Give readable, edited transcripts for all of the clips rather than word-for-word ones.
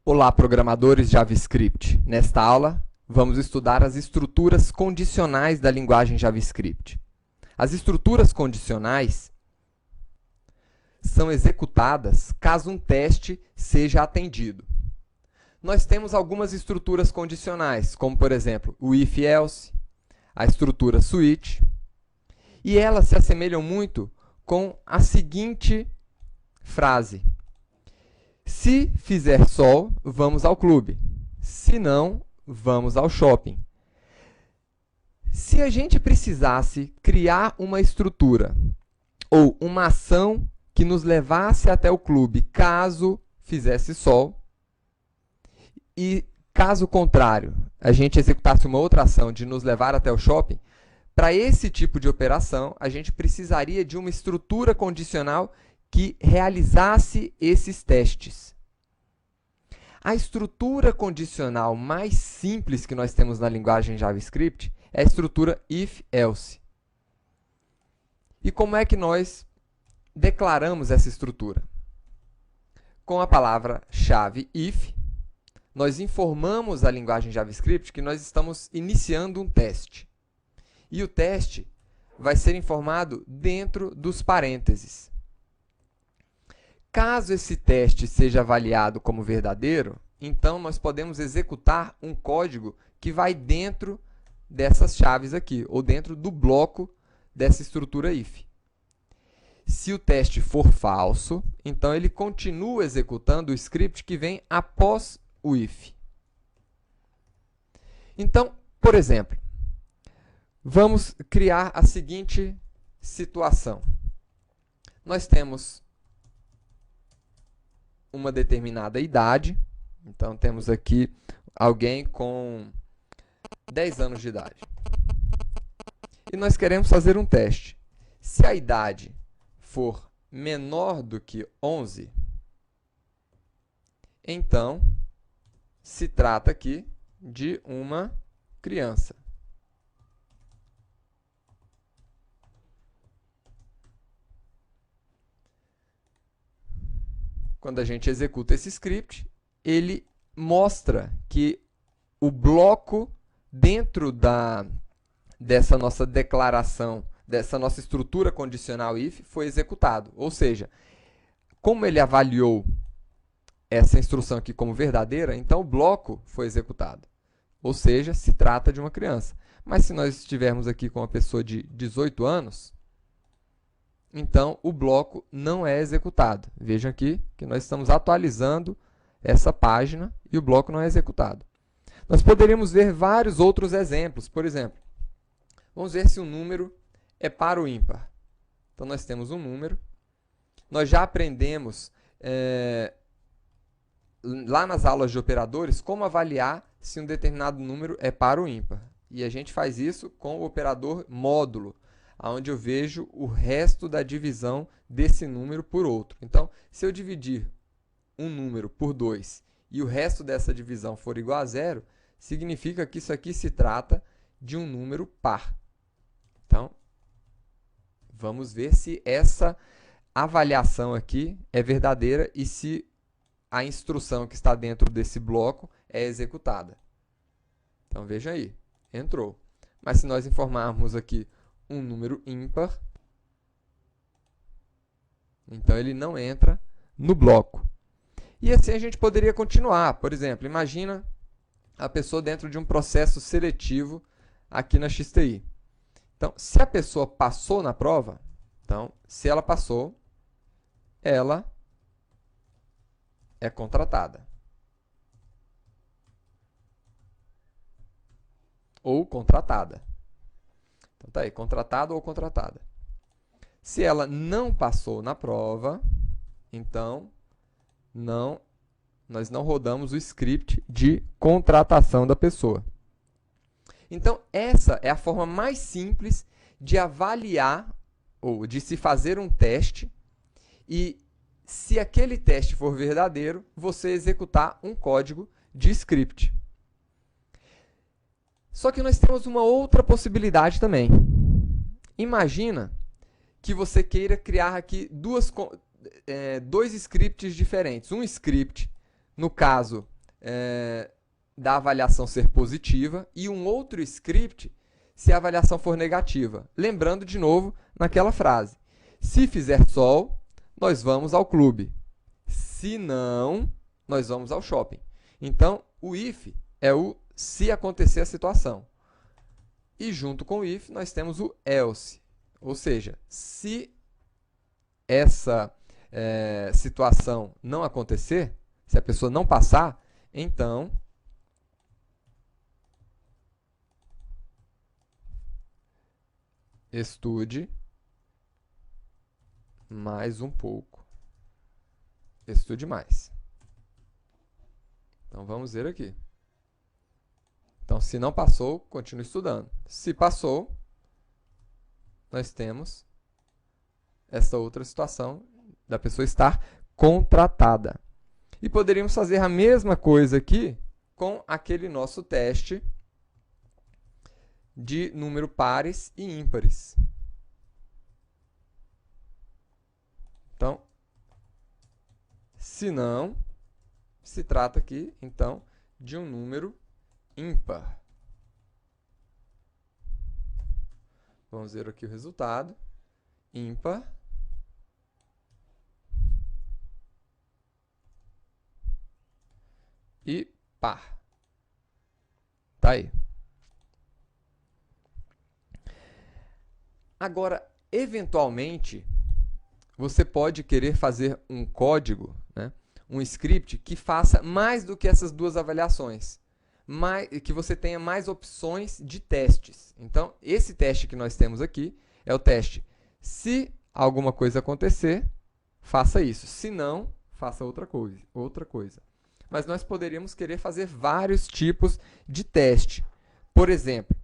Olá, programadores JavaScript. Nesta aula, vamos estudar as estruturas condicionais da linguagem JavaScript. As estruturas condicionais são executadas caso um teste seja atendido. Nós temos algumas estruturas condicionais, como, por exemplo, o if-else, a estrutura switch, e elas se assemelham muito com a seguinte frase: se fizer sol, vamos ao clube. Se não, vamos ao shopping. Se a gente precisasse criar uma estrutura ou uma ação que nos levasse até o clube caso fizesse sol, e caso contrário, a gente executasse uma outra ação de nos levar até o shopping, para esse tipo de operação, a gente precisaria de uma estrutura condicional que realizasse esses testes. A estrutura condicional mais simples que nós temos na linguagem JavaScript é a estrutura if-else. E como é que nós declaramos essa estrutura? Com a palavra-chave if, nós informamos a linguagem JavaScript que nós estamos iniciando um teste. E o teste vai ser informado dentro dos parênteses. Caso esse teste seja avaliado como verdadeiro, então nós podemos executar um código que vai dentro dessas chaves aqui, ou dentro do bloco dessa estrutura if. Se o teste for falso, então ele continua executando o script que vem após o if. Então, por exemplo, vamos criar a seguinte situação. Nós temos uma determinada idade, então temos aqui alguém com 10 anos de idade. E nós queremos fazer um teste. Se a idade for menor do que 11, então se trata aqui de uma criança. Quando a gente executa esse script, ele mostra que o bloco dentro dessa nossa declaração, dessa nossa estrutura condicional if, foi executado. Ou seja, como ele avaliou essa instrução aqui como verdadeira, então o bloco foi executado. Ou seja, se trata de uma criança. Mas se nós estivermos aqui com uma pessoa de 18 anos, então o bloco não é executado. Vejam aqui que nós estamos atualizando essa página e o bloco não é executado. Nós poderíamos ver vários outros exemplos. Por exemplo, vamos ver se o número é par ou ímpar. Então, nós temos um número. Nós já aprendemos lá nas aulas de operadores como avaliar se um determinado número é par ou ímpar. E a gente faz isso com o operador módulo, onde eu vejo o resto da divisão desse número por outro. Então, se eu dividir um número por 2 e o resto dessa divisão for igual a zero, significa que isso aqui se trata de um número par. Então, vamos ver se essa avaliação aqui é verdadeira e se a instrução que está dentro desse bloco é executada. Então, veja aí, entrou. Mas se nós informarmos aqui um número ímpar, então ele não entra no bloco. E assim a gente poderia continuar. Por exemplo, imagina a pessoa dentro de um processo seletivo aqui na XTI. Então, se a pessoa passou na prova, então, se ela passou, ela é contratada. Ou contratada. Então, tá aí, contratado ou contratada. Se ela não passou na prova, então nós não rodamos o script de contratação da pessoa. Então, essa é a forma mais simples de avaliar ou de se fazer um teste e, se aquele teste for verdadeiro, você executar um código de script. Só que nós temos uma outra possibilidade também. Imagina que você queira criar aqui dois scripts diferentes. Um script, no caso, da avaliação ser positiva e um outro script se a avaliação for negativa. Lembrando de novo naquela frase: se fizer sol, nós vamos ao clube. Se não, nós vamos ao shopping. Então, o if é o se acontecer a situação. E junto com o if, nós temos o else. Ou seja, se essa situação não acontecer, se a pessoa não passar, então estude mais um pouco. Estude mais. Então, vamos ver aqui. Então, se não passou, continue estudando. Se passou, nós temos essa outra situação da pessoa estar contratada. E poderíamos fazer a mesma coisa aqui com aquele nosso teste de número pares e ímpares. Então, se não, se trata aqui, então, de um número ímpar. Vamos ver aqui o resultado. Ímpar. E par. Tá aí. Agora, eventualmente, você pode querer fazer um código, né, um script que faça mais do que essas duas avaliações, que você tenha mais opções de testes. Então, esse teste que nós temos aqui é o teste: se alguma coisa acontecer, faça isso. Se não, faça outra coisa. Mas nós poderíamos querer fazer vários tipos de teste. Por exemplo,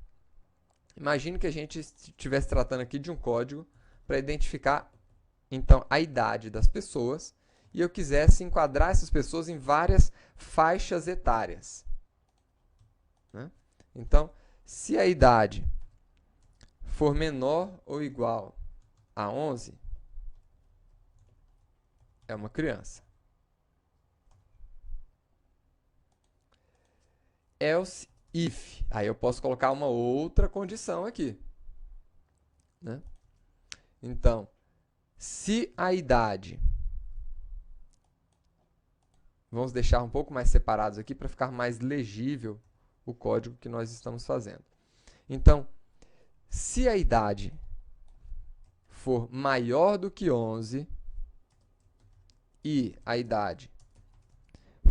imagine que a gente estivesse tratando aqui de um código para identificar, então, a idade das pessoas e eu quisesse enquadrar essas pessoas em várias faixas etárias. Né? Então, se a idade for menor ou igual a 11, é uma criança. Else if. Aí eu posso colocar uma outra condição aqui. Né? Então, se a idade... Vamos deixar um pouco mais separados aqui para ficar mais legível o código que nós estamos fazendo. Então, se a idade for maior do que 11 e a idade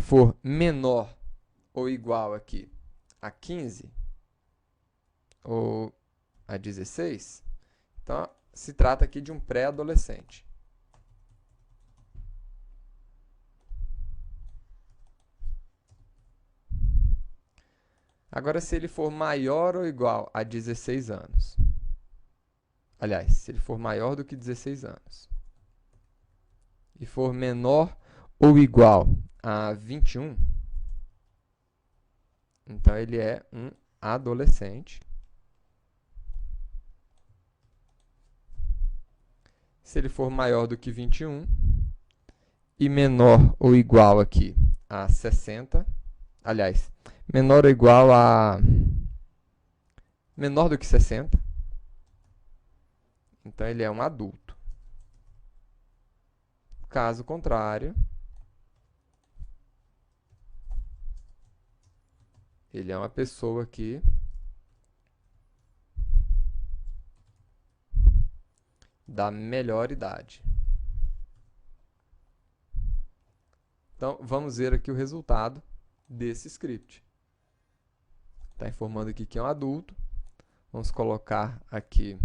for menor ou igual aqui a 15 ou a 16, então se trata aqui de um pré-adolescente. Agora, se ele for maior ou igual a 16 anos, aliás, se ele for maior do que 16 anos e for menor ou igual a 21, então ele é um adolescente. Se ele for maior do que 21 e menor ou igual aqui a 60, aliás, menor ou igual a menor do que 60, então ele é um adulto. Caso contrário, ele é uma pessoa que da melhor idade. Então, vamos ver aqui o resultado desse script. Está informando aqui que é um adulto. Vamos colocar aqui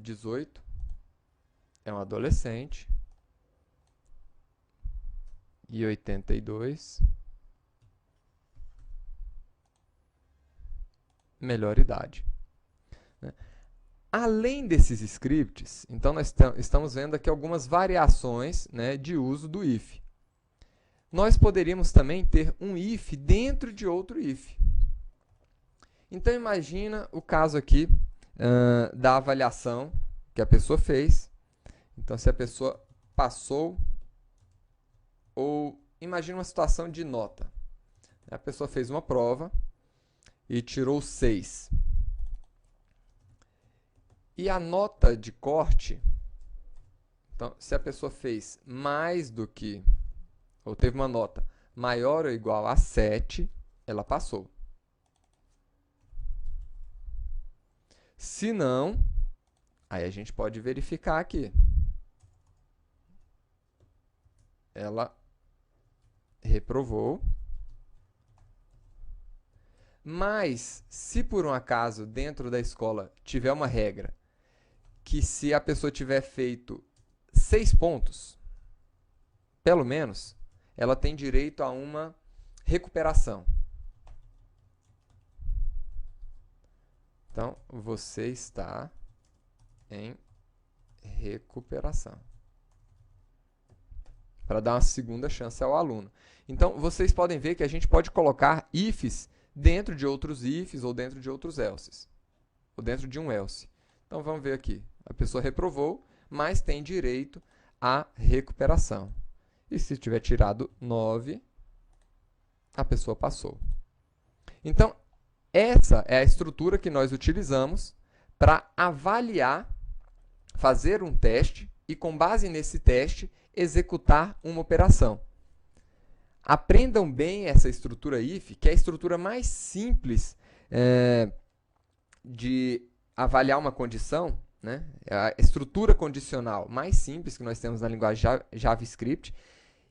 18. É um adolescente. E 82. Melhor idade. Além desses scripts, então nós estamos vendo aqui algumas variações, né, de uso do if. Nós poderíamos também ter um if dentro de outro if. Então imagina o caso aqui da avaliação que a pessoa fez. Então se a pessoa passou Ou imagine uma situação de nota. A pessoa fez uma prova e tirou 6. E a nota de corte, então, se a pessoa fez mais do que, ou teve uma nota maior ou igual a 7, ela passou. Se não, aí a gente pode verificar aqui. Ela reprovou. Mas, se por um acaso dentro da escola tiver uma regra que se a pessoa tiver feito 6 pontos, pelo menos, ela tem direito a uma recuperação. Então, você está em recuperação. Para dar uma segunda chance ao aluno. Então, vocês podem ver que a gente pode colocar ifs dentro de outros ifs ou dentro de outros elses. Ou dentro de um else. Então, vamos ver aqui. A pessoa reprovou, mas tem direito à recuperação. E se tiver tirado 9, a pessoa passou. Então, essa é a estrutura que nós utilizamos para avaliar, fazer um teste e, com base nesse teste, executar uma operação. Aprendam bem essa estrutura if, que é a estrutura mais simples de avaliar uma condição, né? É a estrutura condicional mais simples que nós temos na linguagem JavaScript,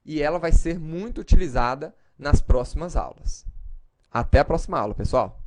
e ela vai ser muito utilizada nas próximas aulas. Até a próxima aula, pessoal!